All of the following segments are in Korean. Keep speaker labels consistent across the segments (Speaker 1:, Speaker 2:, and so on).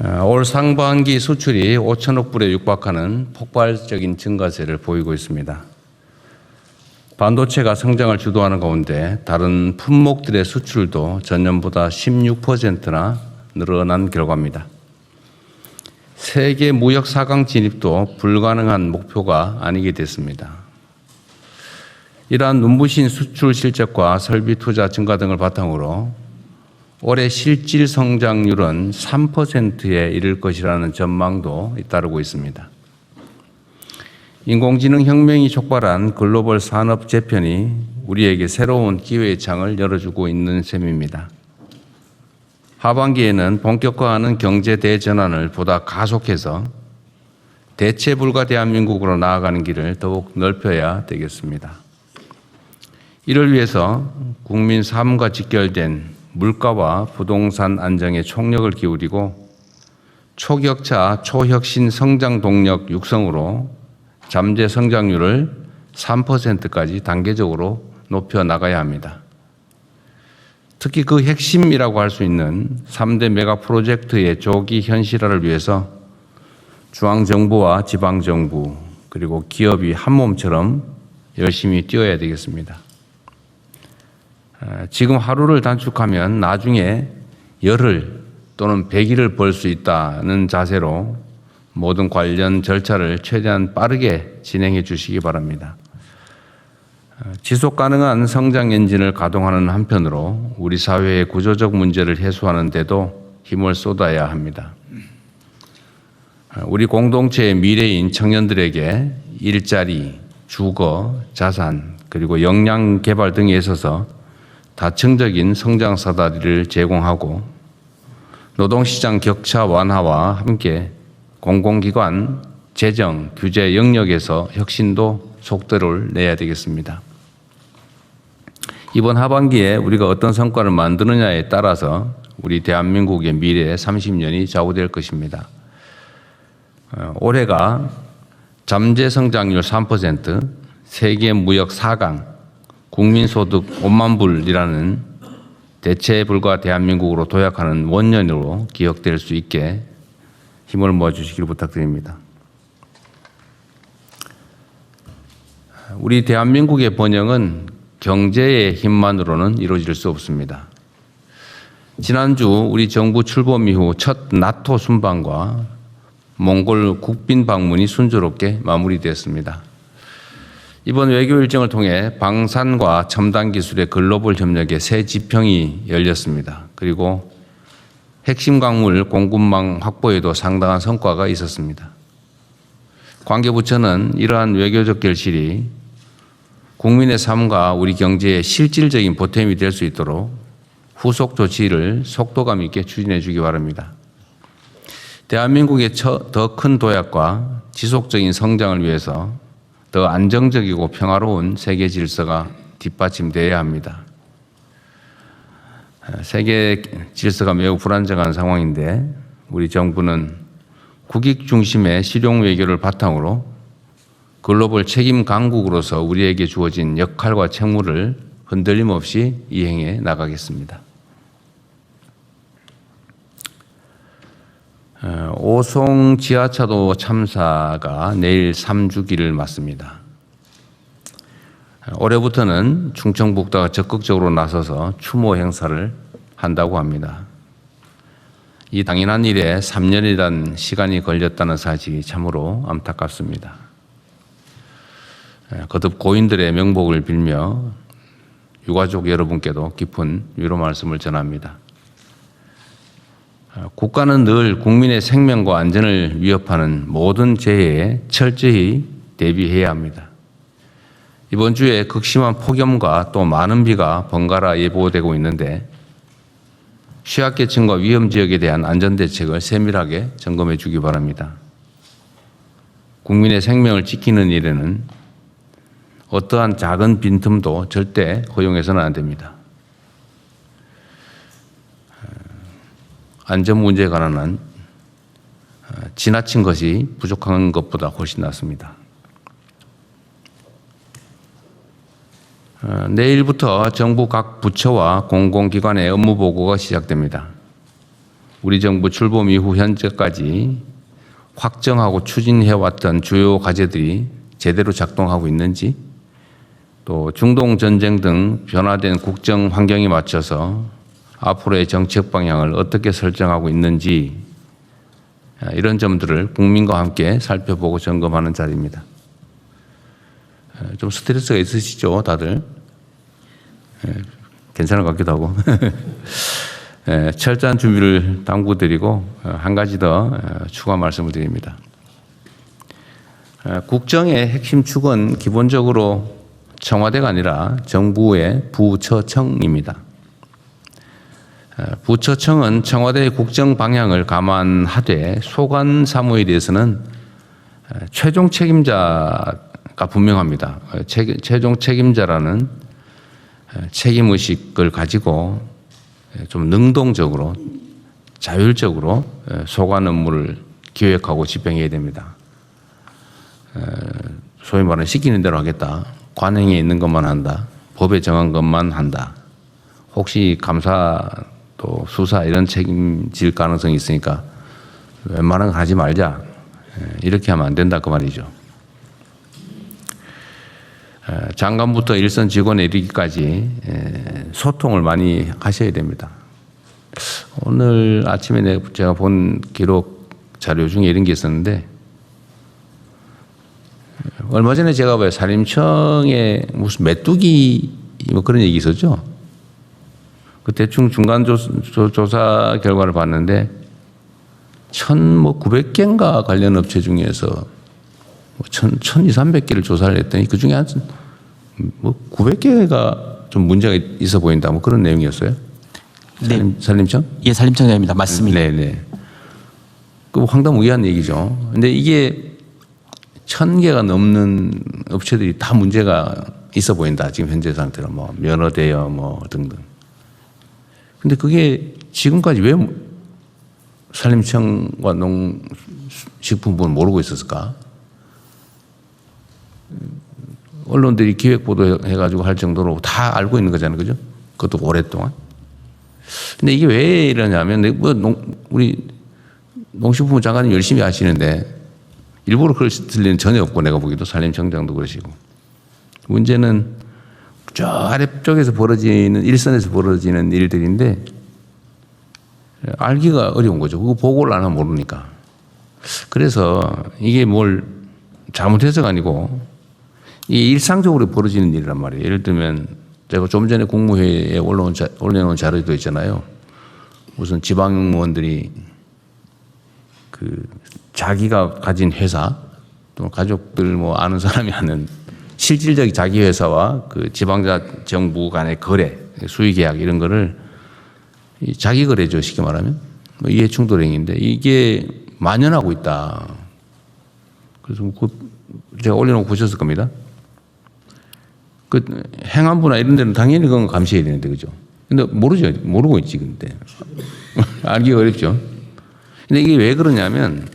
Speaker 1: 올 상반기 수출이 5천억 불에 육박하는 폭발적인 증가세를 보이고 있습니다. 반도체가 성장을 주도하는 가운데 다른 품목들의 수출도 전년보다 16%나 늘어난 결과입니다. 세계 무역 4강 진입도 불가능한 목표가 아니게 됐습니다. 이러한 눈부신 수출 실적과 설비 투자 증가 등을 바탕으로 올해 실질 성장률은 3%에 이를 것이라는 전망도 잇따르고 있습니다. 인공지능 혁명이 촉발한 글로벌 산업 재편이 우리에게 새로운 기회의 창을 열어주고 있는 셈입니다. 하반기에는 본격화하는 경제 대전환을 보다 가속해서 대체 불가 대한민국으로 나아가는 길을 더욱 넓혀야 되겠습니다. 이를 위해서 국민 삶과 직결된 물가와 부동산 안정에 총력을 기울이고 초격차 초혁신 성장 동력 육성으로 잠재 성장률을 3%까지 단계적으로 높여 나가야 합니다. 특히 그 핵심이라고 할 수 있는 3대 메가 프로젝트의 조기 현실화를 위해서 중앙정부와 지방정부 그리고 기업이 한몸처럼 열심히 뛰어야 되겠습니다. 지금 하루를 단축하면 나중에 열흘 또는 100일을 벌 수 있다는 자세로 모든 관련 절차를 최대한 빠르게 진행해 주시기 바랍니다. 지속 가능한 성장 엔진을 가동하는 한편으로 우리 사회의 구조적 문제를 해소하는 데도 힘을 쏟아야 합니다. 우리 공동체의 미래인 청년들에게 일자리, 주거, 자산, 그리고 역량 개발 등에 있어서 다층적인 성장 사다리를 제공하고 노동시장 격차 완화와 함께 공공기관, 재정, 규제 영역에서 혁신도 속도를 내야 되겠습니다. 이번 하반기에 우리가 어떤 성과를 만드느냐에 따라서 우리 대한민국의 미래 30년이 좌우될 것입니다. 올해가 잠재 성장률 3%, 세계 무역 4강, 국민소득 5만 불이라는 대체 불가 대한민국으로 도약하는 원년으로 기억될 수 있게 힘을 모아주시길 부탁드립니다. 우리 대한민국의 번영은 경제의 힘만으로는 이루어질 수 없습니다. 지난주 우리 정부 출범 이후 첫 나토 순방과 몽골 국빈 방문이 순조롭게 마무리되었습니다. 이번 외교 일정을 통해 방산과 첨단 기술의 글로벌 협력의 새 지평이 열렸습니다. 그리고 핵심 광물 공급망 확보에도 상당한 성과가 있었습니다. 관계부처는 이러한 외교적 결실이 국민의 삶과 우리 경제에 실질적인 보탬이 될 수 있도록 후속 조치를 속도감 있게 추진해 주기 바랍니다. 대한민국의 더 큰 도약과 지속적인 성장을 위해서 더 안정적이고 평화로운 세계 질서가 뒷받침되어야 합니다. 세계 질서가 매우 불안정한 상황인데 우리 정부는 국익 중심의 실용 외교를 바탕으로 글로벌 책임 강국으로서 우리에게 주어진 역할과 책무를 흔들림 없이 이행해 나가겠습니다. 오송 지하차도 참사가 내일 3주기를 맞습니다. 올해부터는 충청북도가 적극적으로 나서서 추모 행사를 한다고 합니다. 이 당연한 일에 3년이란 시간이 걸렸다는 사실이 참으로 안타깝습니다. 거듭 고인들의 명복을 빌며 유가족 여러분께도 깊은 위로 말씀을 전합니다. 국가는 늘 국민의 생명과 안전을 위협하는 모든 재해에 철저히 대비해야 합니다. 이번 주에 극심한 폭염과 또 많은 비가 번갈아 예보되고 있는데 취약계층과 위험지역에 대한 안전대책을 세밀하게 점검해 주기 바랍니다. 국민의 생명을 지키는 일에는 어떠한 작은 빈틈도 절대 허용해서는 안 됩니다. 안전 문제에 관한 지나친 것이 부족한 것보다 훨씬 낫습니다. 내일부터 정부 각 부처와 공공기관의 업무 보고가 시작됩니다. 우리 정부 출범 이후 현재까지 확정하고 추진해왔던 주요 과제들이 제대로 작동하고 있는지, 또 중동 전쟁 등 변화된 국정 환경에 맞춰서 앞으로의 정책 방향을 어떻게 설정하고 있는지, 이런 점들을 국민과 함께 살펴보고 점검하는 자리입니다. 좀 스트레스가 있으시죠, 다들? 괜찮은 것 같기도 하고. 철저한 준비를 당부드리고 한 가지 더 추가 말씀을 드립니다. 국정의 핵심 축은 기본적으로 청와대가 아니라 정부의 부처청입니다. 부처청은 청와대의 국정 방향을 감안하되 소관 사무에 대해서는 최종 책임자가 분명합니다. 최종 책임자라는 책임의식을 가지고 좀 능동적으로 자율적으로 소관 업무를 기획하고 집행해야 됩니다. 소위 말하는 시키는 대로 하겠다. 관행에 있는 것만 한다. 법에 정한 것만 한다. 혹시 감사 또 수사 이런 책임질 가능성이 있으니까 웬만한 거 하지 말자. 이렇게 하면 안 된다 그 말이죠. 장관부터 일선 직원에 이르기까지 소통을 많이 하셔야 됩니다. 오늘 아침에 제가 본 기록 자료 중에 이런 게 있었는데, 얼마 전에 제가 봐요. 산림청에 무슨 메뚜기 뭐 그런 얘기 있었죠. 그 대충 중간 조사 결과를 봤는데 900개인가 관련 업체 중에서 1,200~1,300개를 조사를 했더니 그 중에 한 900개가 좀 문제가 있어 보인다. 뭐 그런 내용이었어요.
Speaker 2: 네.
Speaker 1: 산림청?
Speaker 2: 예, 산림청장입니다. 맞습니다.
Speaker 1: 네네. 그 황당무계한 얘기죠. 근데 이게 1,000개가 넘는 업체들이 다 문제가 있어 보인다. 지금 현재 상태로 뭐 면허 대여 뭐 등등. 근데 그게 지금까지 왜 산림청과 농식품부는 모르고 있었을까? 언론들이 기획 보도해가지고 할 정도로 다 알고 있는 거잖아요. 그죠? 그것도 오랫동안. 근데 이게 왜 이러냐면, 우리 농식품부 장관님 열심히 하시는데, 일부러 그럴 리는 전혀 없고, 내가 보기도 산림청장도 그러시고. 문제는 저 아래쪽에서 벌어지는, 일선에서 벌어지는 일들인데, 알기가 어려운 거죠. 그거 보고를 안 하면 모르니까. 그래서 이게 뭘 잘못해서가 아니고, 이게 일상적으로 벌어지는 일이란 말이에요. 예를 들면 제가 좀 전에 국무회의에 올려놓은 자료도 있잖아요. 무슨 지방의원들이 그 자기가 가진 회사 또 가족들 뭐 아는 사람이 하는 실질적인 자기 회사와 그 지방자 정부 간의 거래, 수의계약 이런 거를 자기 거래죠. 쉽게 말하면. 이해충돌행위인데 이게 만연하고 있다. 그래서 제가 올려놓고 보셨을 겁니다. 그 행안부나 이런 데는 당연히 그건 감시해야 되는데, 그죠? 근데 모르죠. 모르고 있지, 근데. 알기가 어렵죠. 근데 이게 왜 그러냐면,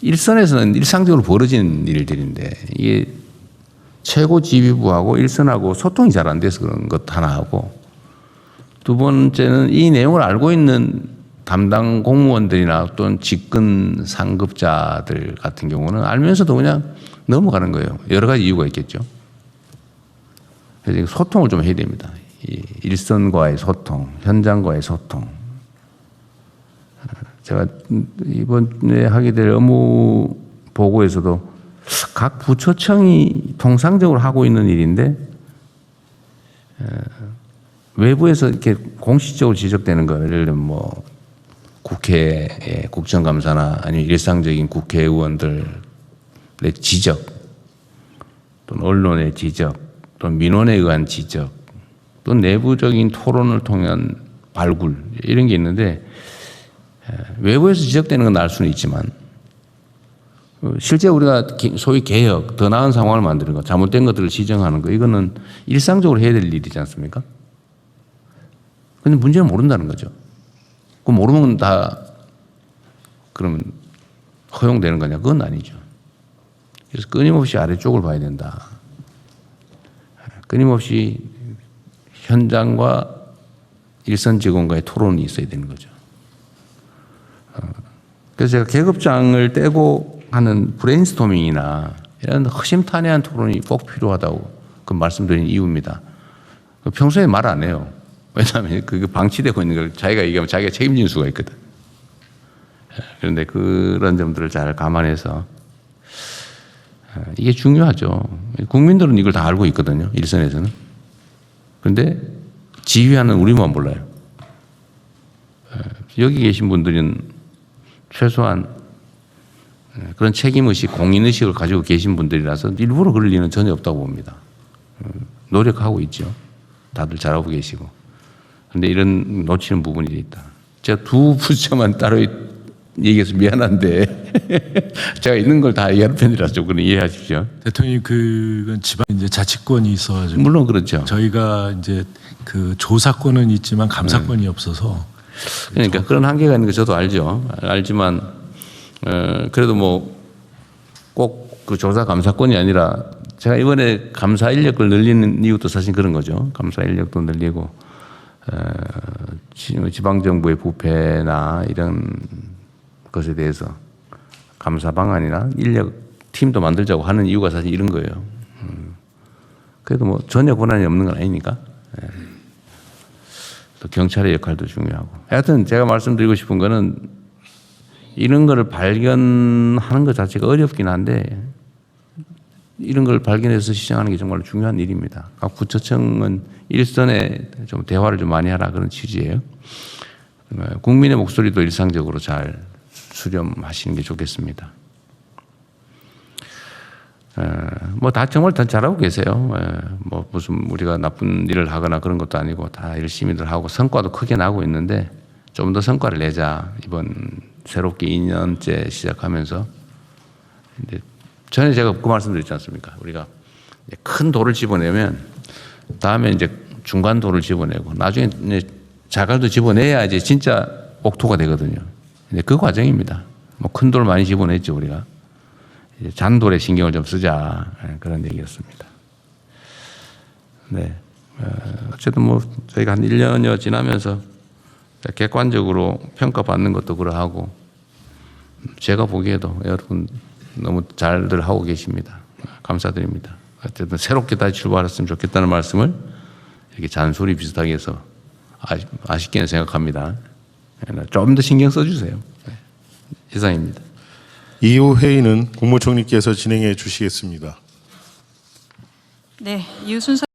Speaker 1: 일선에서는 일상적으로 벌어지는 일들인데, 이게 최고 지휘부하고 일선하고 소통이 잘 안 돼서 그런 것 하나 하고, 두 번째는 이 내용을 알고 있는 담당 공무원들이나 또는 직근 상급자들 같은 경우는 알면서도 그냥 넘어가는 거예요. 여러 가지 이유가 있겠죠. 그래서 소통을 좀 해야 됩니다. 일선과의 소통, 현장과의 소통. 제가 이번에 하게 될 업무 보고에서도 각 부처청이 통상적으로 하고 있는 일인데 외부에서 이렇게 공식적으로 지적되는 거, 예를 들면 뭐 국회의 국정감사나 아니면 일상적인 국회의원들의 지적, 또는 언론의 지적, 또 민원에 의한 지적, 또 내부적인 토론을 통한 발굴 이런 게 있는데 외부에서 지적되는 건 알 수는 있지만 실제 우리가 소위 개혁, 더 나은 상황을 만드는 것, 잘못된 것들을 지적하는 거 이거는 일상적으로 해야 될 일이지 않습니까? 근데 문제는 모른다는 거죠. 그 모르면 다 그러면 허용되는 거냐? 그건 아니죠. 그래서 끊임없이 아래쪽을 봐야 된다. 끊임없이 현장과 일선 직원과의 토론이 있어야 되는 거죠. 그래서 제가 계급장을 떼고 하는 브레인스토밍이나 이런 허심탄회한 토론이 꼭 필요하다고 그 말씀드린 이유입니다. 평소에 말 안 해요. 왜냐하면 그게 방치되고 있는 걸 자기가 얘기하면 자기가 책임질 수가 있거든. 그런데 그런 점들을 잘 감안해서 이게 중요하죠. 국민들은 이걸 다 알고 있거든요. 일선에서는. 그런데 지휘하는 우리만 몰라요. 여기 계신 분들은 최소한 그런 책임의식, 공인의식을 가지고 계신 분들이라서 일부러 그럴 리는 전혀 없다고 봅니다. 노력하고 있죠. 다들 잘하고 계시고. 그런데 이런 놓치는 부분이 있다. 제가 두 부처만 따로 얘기해서 미안한데 제가 있는 걸 다 얘기하는 편이라서 조금 이해하십시오.
Speaker 3: 대통령님, 그건 지방 이제 자치권이 있어가지고
Speaker 1: 물론 그렇죠.
Speaker 3: 저희가 이제 그 조사권은 있지만 감사권이 없어서
Speaker 1: 그러니까 그런 한계가 있는 거 저도 알죠. 알지만 그래도 뭐 꼭 그 조사 감사권이 아니라 제가 이번에 감사 인력을 늘리는 이유도 사실 그런 거죠. 감사 인력도 늘리고 지방 정부의 부패나 이런 것에 대해서 감사 방안이나 인력 팀도 만들자고 하는 이유가 사실 이런 거예요. 그래도 뭐 전혀 권한이 없는 건 아니니까. 또 경찰의 역할도 중요하고. 하여튼 제가 말씀드리고 싶은 거는 이런 거를 발견하는 것 자체가 어렵긴 한데 이런 걸 발견해서 시정하는 게 정말 중요한 일입니다. 각 부처청은 일선에 좀 대화를 좀 많이 하라 그런 취지예요. 국민의 목소리도 일상적으로 잘 수렴하시는 게 좋겠습니다. 뭐 다 정말 다 잘하고 계세요. 뭐 무슨 우리가 나쁜 일을 하거나 그런 것도 아니고 다 열심히들 하고 성과도 크게 나고 있는데 좀 더 성과를 내자. 이번 새롭게 2년째 시작하면서 이제 전에 제가 그 말씀드렸지 않습니까? 우리가 큰 돌을 집어내면 다음에 이제 중간 돌을 집어내고 나중에 이제 자갈도 집어내야 이제 진짜 옥토가 되거든요. 이제 그 과정입니다. 뭐 큰 돌 많이 집어냈죠 우리가. 이제 잔돌에 신경을 좀 쓰자 그런 얘기였습니다. 네, 어쨌든 뭐 저희가 한 1년여 지나면서 객관적으로 평가받는 것도 그러하고 제가 보기에도 여러분 너무 잘들 하고 계십니다. 감사드립니다. 어쨌든 새롭게 다시 출발했으면 좋겠다는 말씀을 이렇게 잔소리 비슷하게 해서 아쉽게는 생각합니다. 좀 더 신경 써주세요. 이상입니다.
Speaker 4: 이후 회의는 국무총리께서 진행해 주시겠습니다.
Speaker 5: 네, 이후 순서